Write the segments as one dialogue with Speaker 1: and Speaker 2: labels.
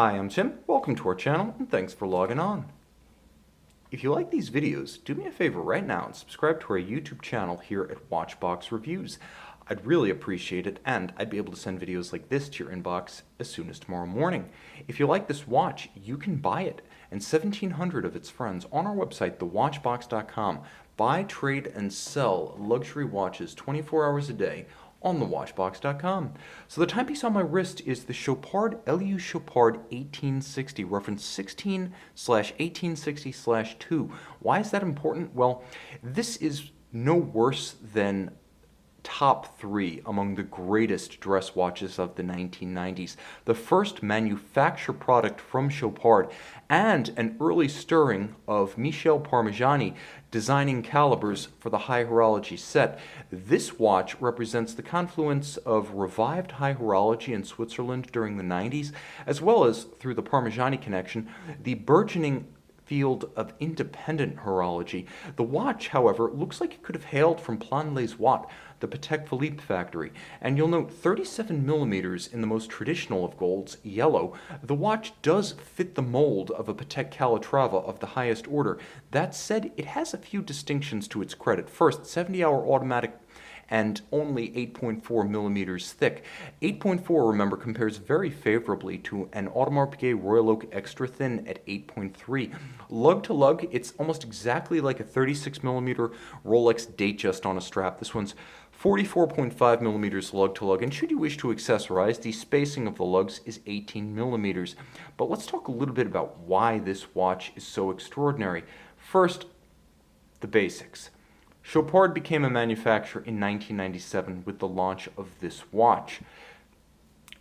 Speaker 1: Hi, I'm Tim. Welcome to our channel, and thanks for logging on. If you like these videos, do me a favor right now and subscribe to our YouTube channel here at Watchbox Reviews. I'd really appreciate it, and I'd be able to send videos like this to your inbox as soon as tomorrow morning. If you like this watch, you can buy it, and 1,700 of its friends on our website, thewatchbox.com, buy, trade, and sell luxury watches 24 hours a day on thewatchbox.com. So the timepiece on my wrist is the Chopard LU Chopard 1860, reference 16/1860/2. Why is that important? Well, this is no worse than top three among the greatest dress watches of the 1990s. The first manufacturer product from Chopard, and an early stirring of Michel Parmigiani designing calibers for the high horology set. This watch represents the confluence of revived high horology in Switzerland during the 90s, as well as, through the Parmigiani connection, the burgeoning field of independent horology. The watch, however, looks like it could have hailed from Plan-les-Ouates, the Patek Philippe factory, and you'll note 37 millimeters in the most traditional of golds, yellow. The watch does fit the mold of a Patek Calatrava of the highest order. That said, it has a few distinctions to its credit. First, 70-hour automatic and only 8.4 millimeters thick. 8.4, remember, compares very favorably to an Audemars Piguet Royal Oak Extra Thin at 8.3. Lug to lug, it's almost exactly like a 36 millimeter Rolex Datejust on a strap. This one's 44.5 millimeters lug to lug, and should you wish to accessorize, the spacing of the lugs is 18 millimeters. But let's talk a little bit about why this watch is so extraordinary. First, the basics. Chopard became a manufacturer in 1997 with the launch of this watch.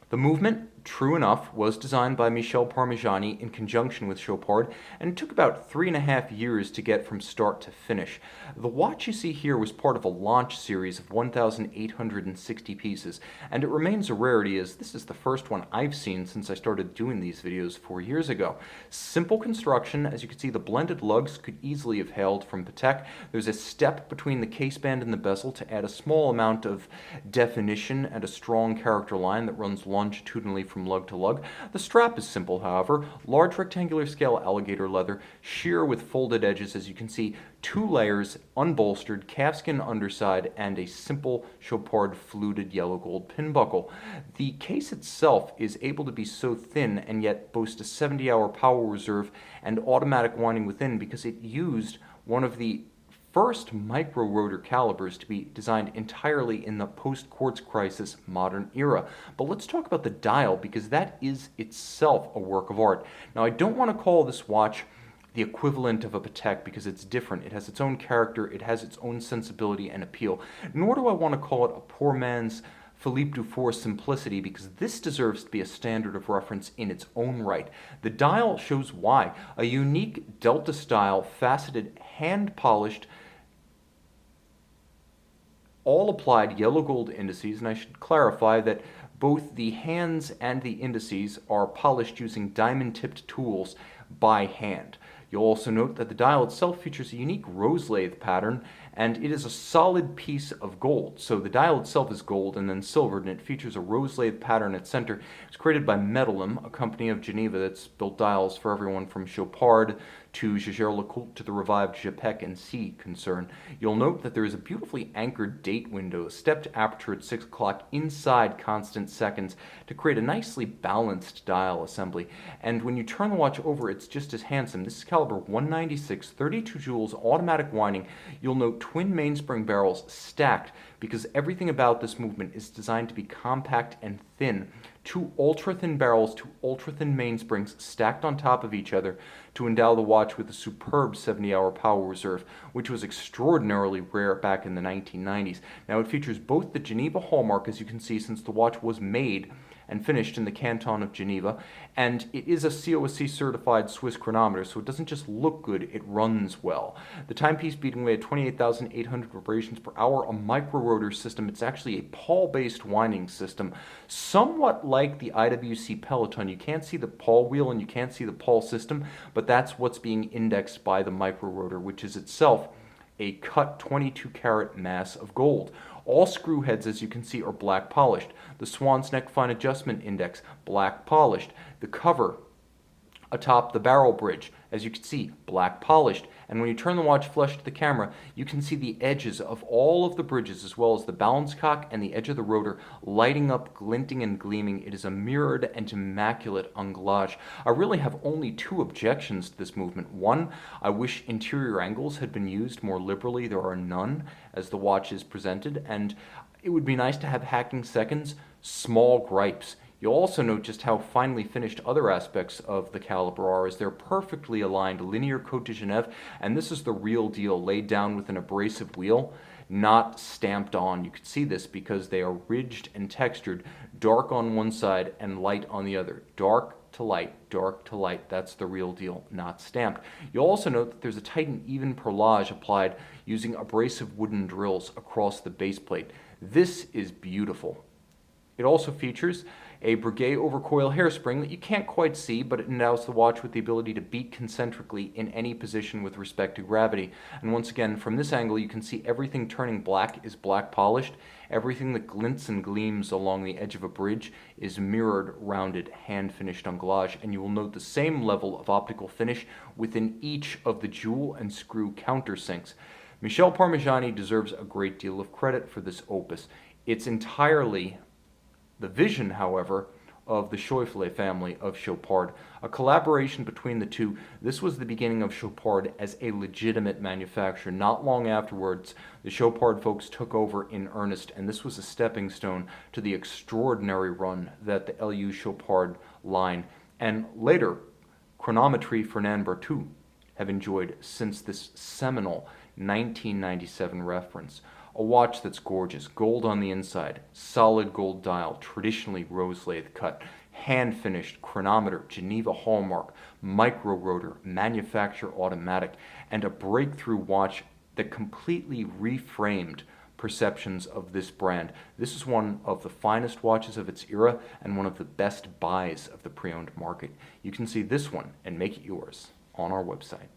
Speaker 1: The movement, true enough, was designed by Michel Parmigiani in conjunction with Chopard, and it took about 3.5 years to get from start to finish. The watch you see here was part of a launch series of 1,860 pieces, and it remains a rarity as this is the first one I've seen since I started doing these videos 4 years ago. Simple construction, as you can see, the blended lugs could easily have hailed from Patek. There's a step between the caseband and the bezel to add a small amount of definition and a strong character line that runs longitudinally from lug to lug. The strap is simple, however. Large rectangular scale alligator leather, sheer with folded edges, as you can see, 2 layers, unbolstered, calfskin underside, and a simple Chopard fluted yellow gold pin buckle. The case itself is able to be so thin and yet boast a 70-hour power reserve and automatic winding within because it used one of the first micro rotor calibers to be designed entirely in the post-quartz crisis modern era. But let's talk about the dial, because that is itself a work of art. Now, I don't want to call this watch the equivalent of a Patek because it's different. It has its own character, it has its own sensibility and appeal. Nor do I want to call it a poor man's Philippe Dufour simplicity, because this deserves to be a standard of reference in its own right. The dial shows why. A unique Delta-style, faceted, hand-polished, all-applied yellow gold indices, and I should clarify that both the hands and the indices are polished using diamond-tipped tools by hand. You'll also note that the dial itself features a unique rose lathe pattern, and it is a solid piece of gold. So the dial itself is gold and then silvered, and it features a rose lathe pattern at center. It's created by Medalum, a company of Geneva that's built dials for everyone from Chopard to Jaeger-LeCoultre to the revived Japek and C concern. You'll note that there is a beautifully anchored date window, a stepped aperture at 6 o'clock inside constant seconds to create a nicely balanced dial assembly. And when you turn the watch over, it's just as handsome. This is caliber 196, 32 joules, automatic winding. You'll note twin mainspring barrels stacked because everything about this movement is designed to be compact and thin. 2 ultra-thin barrels, 2 ultra-thin mainsprings stacked on top of each other to endow the watch with a superb 70-hour power reserve, which was extraordinarily rare back in the 1990s. Now, it features both the Geneva hallmark, as you can see, since the watch was made and finished in the Canton of Geneva, and it is a COSC certified Swiss chronometer, so it doesn't just look good, it runs well. The timepiece beating away at 28,800 vibrations per hour, a micro rotor system. It's actually a pawl-based winding system, somewhat like the l.u.c. Peloton. You can't see the pawl wheel and you can't see the pawl system, but that's what's being indexed by the micro rotor, which is itself a cut 22 karat mass of gold. All screw heads, as you can see, are black polished. The Swan's Neck Fine Adjustment Index, black polished. The cover atop the barrel bridge. As you can see, black polished. And when you turn the watch flush to the camera, you can see the edges of all of the bridges, as well as the balance cock and the edge of the rotor, lighting up, glinting and gleaming. It is a mirrored and immaculate anglage. I really have only two objections to this movement. One, I wish interior angles had been used more liberally. There are none as the watch is presented, and it would be nice to have hacking seconds. Small gripes. You'll also note just how finely finished other aspects of the caliber are, as they're perfectly aligned linear Côte de Genève, and this is the real deal, laid down with an abrasive wheel, not stamped on. You can see this because they are ridged and textured, dark on one side and light on the other. Dark to light, dark to light. That's the real deal, not stamped. You'll also note that there's a tight and even perlage applied using abrasive wooden drills across the base plate. This is beautiful. It also features a Breguet overcoil hairspring that you can't quite see, but it endows the watch with the ability to beat concentrically in any position with respect to gravity. And once again, from this angle, you can see everything turning black is black polished. Everything that glints and gleams along the edge of a bridge is mirrored, rounded, hand-finished anglage. And you will note the same level of optical finish within each of the jewel and screw countersinks. Michel Parmigiani deserves a great deal of credit for this opus. It's entirely the vision, however, of the Schäufele family of Chopard. A collaboration between the two. This was the beginning of Chopard as a legitimate manufacturer. Not long afterwards, the Chopard folks took over in earnest, and this was a stepping stone to the extraordinary run that the l.u. Chopard line and later Chronometrie Fernand Berthoud have enjoyed since this seminal 1997 reference. A watch that's gorgeous, gold on the inside, solid gold dial, traditionally rose lathe cut, hand-finished chronometer, Geneva hallmark, micro rotor, manufacturer automatic, and a breakthrough watch that completely reframed perceptions of this brand. This is one of the finest watches of its era and one of the best buys of the pre-owned market. You can see this one and make it yours on our website.